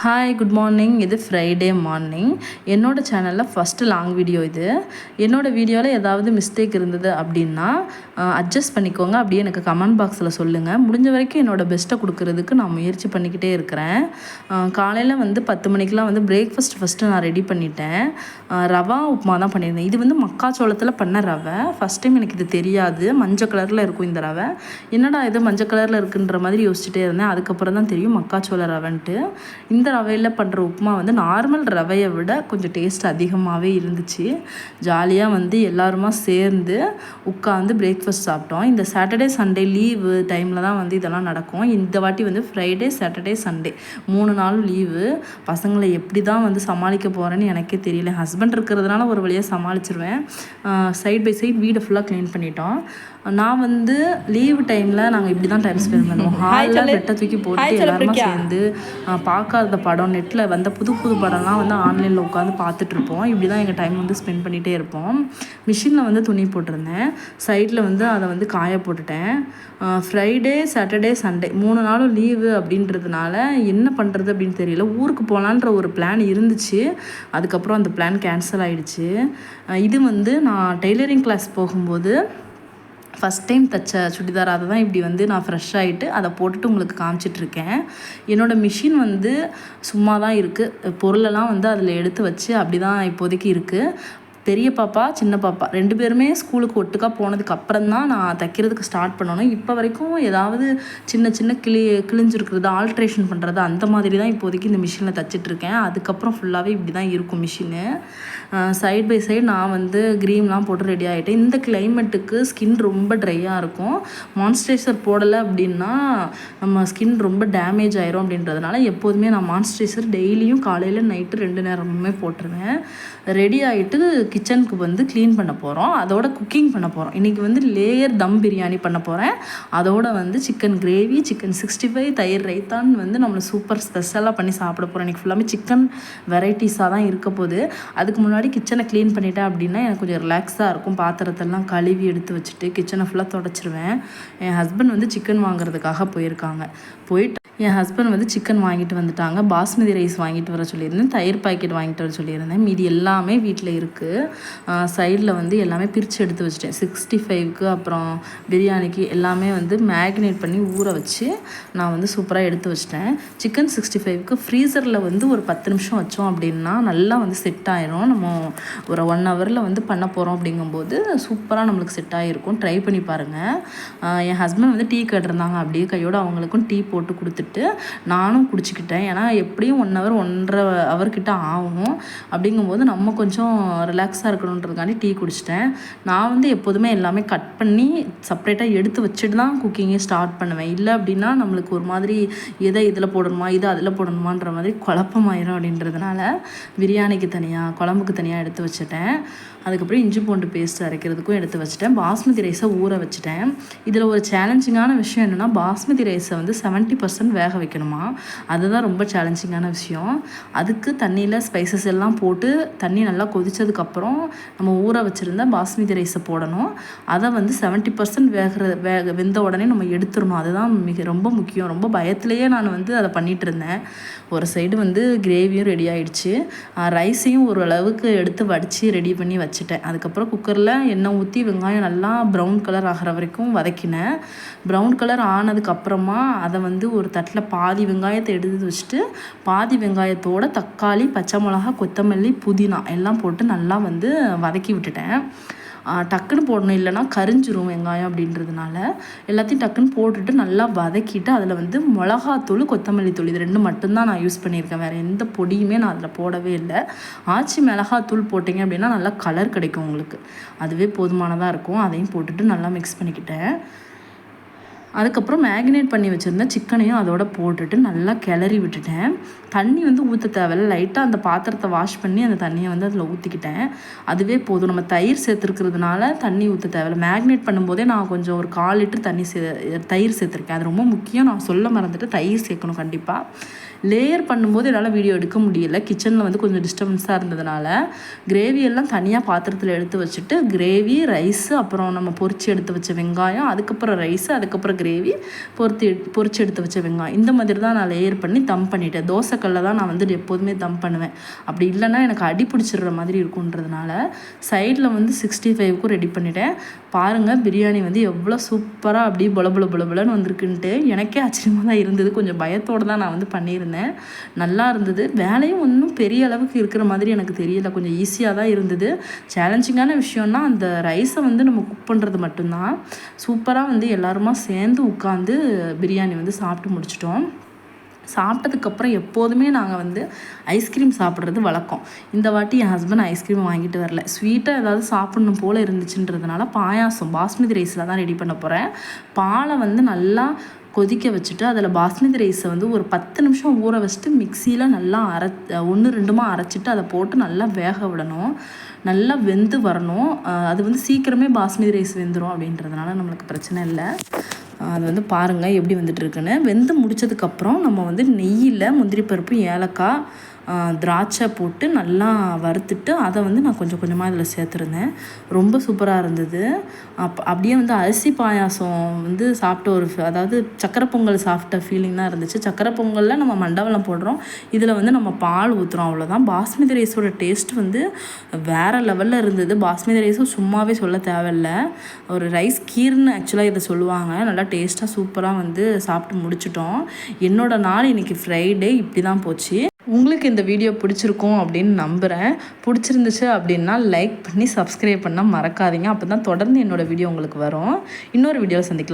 Hi good morning. இது Friday morning. என்னோடய சேனலில் ஃபஸ்ட்டு லாங் வீடியோ இது. என்னோடய வீடியோவில் ஏதாவது மிஸ்டேக் இருந்தது அப்படின்னா அட்ஜஸ்ட் பண்ணிக்கோங்க. அப்படியே எனக்கு கமெண்ட் பாக்ஸில் சொல்லுங்கள். முடிஞ்ச வரைக்கும் என்னோடய பெஸ்ட்டை கொடுக்கறதுக்கு நான் முயற்சி பண்ணிக்கிட்டே இருக்கிறேன். காலையில் 10 மணிக்கெலாம் ஃபஸ்ட்டு நான் ரெடி பண்ணிட்டேன். ரவா உப்புமா தான் பண்ணியிருந்தேன். இது மக்காச்சோளத்தில் பண்ண ரவை. ஃபஸ்ட் டைம் எனக்கு இது தெரியாது. மஞ்சள் கலரில் இருக்கும் இந்த ரவை. என்னடா இது மஞ்சள் கலரில் இருக்குன்ற மாதிரி யோசிச்சுட்டே இருந்தேன். அதுக்கப்புறம் தான் தெரியும் மக்காச்சோள ரவைன்ட்டு. இந்த ரவையில் பண்ணுற உப்புமா நார்மல் ரவையை விட கொஞ்சம் டேஸ்ட் அதிகமாகவே இருந்துச்சு. ஜாலியாக எல்லாருமா சேர்ந்து உட்காந்து பிரேக்ஃபாஸ்ட் சாப்பிட்டோம். இந்த சாட்டர்டே சண்டே லீவு டைமில் தான் இதெல்லாம் நடக்கும். இந்த வாட்டி ஃப்ரைடே சாட்டர்டே சண்டே 3 நாளும் லீவு. பசங்களை எப்படி தான் சமாளிக்க போகிறேன்னு எனக்கே தெரியல. ஹஸ்பண்ட் இருக்கிறதுனால ஒரு வழியாக சமாளிச்சிருவேன். சைட் பை சைட் வீடை ஃபுல்லாக க்ளீன் பண்ணிட்டோம். நான் லீவு டைமில் நாங்கள் இப்படி தான் டைம் ஸ்பெண்ட் பண்ணுவோம். ஹாலில் பெட்டை தூக்கி போட்டு எல்லாருமா சேர்ந்து பார்க்காத படம் நெட்டில் வந்த புது படம்லாம் ஆன்லைனில் உட்காந்து பார்த்துட்ருப்போம். இப்படி தான் எங்கள் டைம் ஸ்பெண்ட் பண்ணிகிட்டே இருப்போம். மிஷினில் துணி போட்டிருந்தேன். சைடில் அதை காய போட்டுட்டேன். ஃப்ரைடே சாட்டர்டே சண்டே 3 நாளும் லீவு அப்படின்றதுனால என்ன பண்ணுறது அப்படின்னு தெரியல. ஊருக்கு போகலான்ற ஒரு பிளான் இருந்துச்சு. அதுக்கப்புறம் அந்த பிளான் கேன்சல் ஆகிடுச்சு. இது நான் டெய்லரிங் கிளாஸ் போகும்போது ஃபஸ்ட் டைம் தைச்ச சுடிதார். அதை தான் இப்படி நான் ஃப்ரெஷ் ஆகிட்டு அதை போட்டுட்டு உங்களுக்கு காமிச்சிட்ருக்கேன். என்னோடய மிஷின் சும்மா தான் இருக்குது. பொருளெல்லாம் அதில் எடுத்து வச்சு அப்படி தான் இப்போதைக்கு இருக்குது. பெரிய பாப்பா சின்ன பாப்பா 2 பேருமே ஸ்கூலுக்கு ஒட்டுக்கா போனதுக்கு அப்புறம் தான் நான் தைக்கிறதுக்கு ஸ்டார்ட் பண்ணணும். இப்போ வரைக்கும் ஏதாவது சின்ன கிழிஞ்சிருக்கிறது ஆல்ட்ரேஷன் பண்ணுறது அந்த மாதிரி தான் இப்போதைக்கு இந்த மிஷினில் தைச்சிட்ருக்கேன். அதுக்கப்புறம் ஃபுல்லாகவே இப்படி தான் இருக்கும் மிஷினு. சைட் பை சைடு நான் க்ரீம்லாம் போட்டு ரெடி ஆகிட்டேன். இந்த கிளைமேட்டுக்கு ஸ்கின் ரொம்ப ட்ரையாக இருக்கும். மாய்ஸ்சரைசர் போடலை அப்படின்னா நம்ம ஸ்கின் ரொம்ப டேமேஜ் ஆயிரும். அப்படின்றதுனால எப்போதுமே நான் மாய்ஸ்சரைசர் டெய்லியும் காலையில் நைட்டு 2 நேரமுமே போட்டுருவேன். ரெடி ஆகிட்டு கிச்சனுக்கு க்ளீன் பண்ண போகிறோம். அதோட குக்கிங் பண்ண போகிறோம். இன்றைக்கி லேயர் தம் பிரியாணி பண்ண போகிறேன். அதோட சிக்கன் கிரேவி, சிக்கன் 65, தயிர் ரைத்தான் நம்மளை சூப்பர் ஸ்பெஷலாக பண்ணி சாப்பிட போகிறோம். இன்றைக்கி ஃபுல்லாமே சிக்கன் வெரைட்டிஸாக தான் இருக்க போகுது. அதுக்கு முன்னாடி கிச்சனை க்ளீன் பண்ணிட்டேன் அப்படின்னா எனக்கு கொஞ்சம் ரிலாக்ஸாக இருக்கும். பாத்திரத்தெல்லாம் கழுவி எடுத்து வச்சுட்டு கிச்சனை ஃபுல்லாக தொடச்சிருவேன். என் ஹஸ்பண்ட் சிக்கன் வாங்குறதுக்காக போயிருக்காங்க. போயிட்டு என் ஹஸ்பண்ட் சிக்கன் வாங்கிட்டு வந்துட்டாங்க. பாஸ்மதி ரைஸ் வாங்கிட்டு வர சொல்லியிருந்தேன். தயிர் பாக்கெட் வாங்கிட்டு வர சொல்லியிருந்தேன். மீதி எல்லாமே வீட்டில் இருக்குது. சைடில் எல்லாமே பிரித்து எடுத்து வச்சுட்டேன். 65க்கு அப்புறம் பிரியாணிக்கு எல்லாமே மேக்னேட் பண்ணி ஊற வச்சு நான் சூப்பராக எடுத்து வச்சிட்டேன். சிக்கன் 65க்கு ஃப்ரீசரில் ஒரு 10 நிமிஷம் வச்சோம் அப்படின்னா நல்லா செட் ஆயிரும். நம்ம ஒரு 1 ஹவரில் பண்ண போகிறோம் அப்படிங்கும்போது சூப்பராக நம்மளுக்கு செட் ஆகிருக்கும். ட்ரை பண்ணி பாருங்கள். என் ஹஸ்பண்ட் டீ கேட்டிருந்தாங்க. அப்படியே கையோடு அவங்களுக்கும் டீ போட்டு கொடுத்துட்டு நானும் குடிச்சிக்கிட்டேன். ஏன்னா எப்படியும் 1 ஹவர் 1.5 ஹவர் கிட்ட ஆகும். அப்படிங்கும்போது நம்ம கொஞ்சம் ரிலாக்ஸாக இருக்கணுன்றதுக்காண்டி டீ குடிச்சிட்டேன். நான் எப்போதுமே எல்லாமே கட் பண்ணி செப்பரேட்டாக எடுத்து வச்சுட்டு தான் குக்கிங்கே ஸ்டார்ட் பண்ணுவேன். இல்லை அப்படின்னா நம்மளுக்கு ஒரு மாதிரி எதை இதில் போடணுமா இதை அதில் போடணுமான்ற மாதிரி குழப்பமாயிரும். அப்படின்றதுனால பிரியாணிக்கு தனியாக குழம்புக்கு தனியாக எடுத்து வச்சுட்டேன். அதுக்கப்புறம் இஞ்சி பூண்டு பேஸ்ட் அரைக்கிறதுக்கும் எடுத்து வச்சுட்டேன். பாஸ்மதி ரைஸை ஊற வச்சுட்டேன். இதில் ஒரு சேலஞ்சிங்கான விஷயம் என்னென்னா பாஸ்மதி ரைஸை 70% வேக வைக்கணுமா. அதுதான் ரொம்ப சேலஞ்சிங்கான விஷயம். அதுக்கு தண்ணியில் ஸ்பைசஸ் எல்லாம் போட்டு தண்ணி நல்லா கொதித்ததுக்கப்புறம் நம்ம ஊற வச்சுருந்த பாஸ்மதி ரைஸை போடணும். அதை 70% வெந்த உடனே நம்ம எடுத்துடணும். அதுதான் ரொம்ப முக்கியம். ரொம்ப பயத்திலேயே நான் அதை பண்ணிகிட்டு இருந்தேன். ஒரு சைடு கிரேவியும் ரெடி ஆகிடுச்சு. ரைஸையும் ஓரளவுக்கு எடுத்து வடித்து ரெடி பண்ணி வச்சுட்டேன். அதுக்கப்புறம் குக்கரில் எண்ணெய் ஊற்றி வெங்காயம் நல்லா ப்ரௌன் கலர் ஆகிற வரைக்கும் வதக்கினேன். ப்ரௌன் கலர் ஆனதுக்கப்புறமா அதை ஒரு தட்டில் பாதி வெங்காயத்தை எடுத்து வச்சுட்டு பாதி வெங்காயத்தோட தக்காளி, பச்சை மிளகா, கொத்தமல்லி, புதினா எல்லாம் போட்டு நல்லா வதக்கி விட்டுட்டேன். டக்குன்னு போடணும், இல்லைனா கரிஞ்சிரும் வெங்காயம். அப்படின்றதுனால எல்லாத்தையும் டக்குன்னு போட்டுட்டு நல்லா வதக்கிட்டு அதில் மிளகாத்தூள், கொத்தமல்லி தூள் இது 2 மட்டும்தான் நான் யூஸ் பண்ணியிருக்கேன். வேறு எந்த பொடியுமே நான் அதில் போடவே இல்லை. ஆச்சி மிளகாத்தூள் போட்டிங்க அப்படின்னா நல்லா கலர் கிடைக்கும் உங்களுக்கு. அதுவே போதுமானதாக இருக்கும். அதையும் போட்டுட்டு நல்லா மிக்ஸ் பண்ணிக்கிட்டேன். அதுக்கப்புறம் மேக்னேட் பண்ணி வச்சுருந்த சிக்கனையும் அதோட போட்டுட்டு நல்லா கிளறி விட்டுட்டேன். தண்ணி ஊற்ற தேவையில்லை. லைட்டாக அந்த பாத்திரத்தை வாஷ் பண்ணி அந்த தண்ணியை அதில் ஊற்றிக்கிட்டேன். அதுவே போதும். நம்ம தயிர் சேர்த்துருக்கிறதுனால தண்ணி ஊற்ற தேவையில்லை. மேக்னேட் பண்ணும்போதே நான் கொஞ்சம் ஒரு 1/4 லிட்டர் தயிர் சேர்த்துருக்கேன். அது ரொம்ப முக்கியம். நான் சொல்ல மறந்துட்டு தயிர் சேர்க்கணும் கண்டிப்பாக. லேயர் பண்ணும்போது என்னால் வீடியோ எடுக்க முடியல. கிச்சனில் கொஞ்சம் டிஸ்டர்பன்ஸாக இருந்ததுனால கிரேவியெல்லாம் தனியாக பாத்திரத்தில் எடுத்து வச்சுட்டு கிரேவி, ரைஸு, அப்புறம் நம்ம பொரிச்சு எடுத்து வச்ச வெங்காயம், அதுக்கப்புறம் ரைஸு, அதுக்கப்புறம் கிரேவி, பொரிச்சு எடுத்து வச்ச வெங்காயம், இந்த மாதிரி தான் நான் லேயர் பண்ணி தம் பண்ணிட்டேன். தோசைக்கல்ல தான் நான் வந்து எப்போதுமே தம் பண்ணுவேன். அப்படி இல்லைன்னா எனக்கு அடி பிடிச்சிடுற மாதிரி இருக்குன்றதுனால சைடில் வந்து 65க்கும் ரெடி பண்ணிட்டேன். பாருங்கள் பிரியாணி வந்து எவ்வளோ சூப்பராக அப்படியே பொலன்னு வந்திருக்குன்ட்டு எனக்கே ஆச்சரியமாக தான் இருந்தது. கொஞ்சம் பயத்தோடு தான் நான் வந்து பண்ணியிருந்தேன். நல்லா இருந்தது. வேலையும் ஒன்றும் பெரிய அளவுக்கு இருக்கிற மாதிரி எனக்கு தெரியல. கொஞ்சம் ஈஸியாக தான் இருந்தது. சேலஞ்சிங்கான விஷயம்னா அந்த ரைஸை வந்து நம்ம குக் பண்ணுறது மட்டும்தான். சூப்பராக வந்து எல்லாருமா சேர்ந்து உட்காந்து பிரியாணி வந்து சாப்பிட்டு முடிச்சிட்டோம். சாப்பிட்டதுக்கப்புறம் எப்போதுமே நாங்கள் வந்து ஐஸ்கிரீம் சாப்பிட்றது வழக்கம். இந்த வாட்டி என் ஹஸ்பண்ட் ஐஸ்கிரீம் வாங்கிட்டு வரல. ஸ்வீட்டாக ஏதாவது சாப்பிட்ணும் போல் இருந்துச்சுன்றதுனால பாயாசம் பாஸ்மதி ரைஸில் தான் ரெடி பண்ண போகிறேன். பாலை வந்து நல்லா கொதிக்க வச்சுட்டு அதில் பாஸ்மதி ரைஸை வந்து ஒரு 10 நிமிஷம் ஊற வச்சுட்டு மிக்சியில் நல்லா 1-2 அரைச்சிட்டு அதை போட்டு நல்லா வேக விடணும். நல்லா வெந்து வரணும். அது வந்து சீக்கிரமே பாஸ்மதி ரைஸ் வெந்துடும் அப்படின்றதுனால நம்மளுக்கு பிரச்சனை இல்லை. அது வந்து பாருங்கள் எப்படி வந்துட்டுருக்குன்னு. வெந்து முடித்ததுக்கப்புறம் நம்ம வந்து நெய்யில் முந்திரி பருப்பு, ஏலக்காய், திராட்சை போட்டு நல்லா வறுத்துட்டு அதை வந்து நான் கொஞ்சம் கொஞ்சமாக இதில் சேர்த்துருந்தேன். ரொம்ப சூப்பராக இருந்தது. அப்படியே வந்து அரிசி பாயாசம் வந்து சாப்பிட்ட அதாவது சக்கரை பொங்கல் சாப்பிட்ட ஃபீலிங் தான் இருந்துச்சு. சக்கரை பொங்கலில் நம்ம மண்டவெல்லம் போடுறோம், இதில் வந்து நம்ம பால் ஊற்றுறோம், அவ்வளோதான். பாஸ்மதி ரைஸோட டேஸ்ட் வந்து வேறு லெவலில் இருந்தது. பாஸ்மதி ரைஸும் சும்மாவே சொல்ல தேவையில்லை. ஒரு ரைஸ் கீர்னு ஆக்சுவலாக இதை சொல்லுவாங்க. நல்லா டேஸ்ட்டாக சூப்பராக வந்து சாப்பிட்டு முடிச்சிட்டோம். என்னோடய நாள் இன்றைக்கி ஃப்ரைடே இப்படி தான் போச்சு. உங்களுக்கு இந்த வீடியோ பிடிச்சிருக்கும் அப்படின்னு நம்புகிறேன். பிடிச்சிருந்துச்சு அப்படின்னா லைக் பண்ணி சப்ஸ்கிரைப் பண்ண மறக்காதீங்க. அப்போ தான் தொடர்ந்து என்னோடய வீடியோ உங்களுக்கு வரும். இன்னொரு வீடியோவில் சந்திக்கலாம்.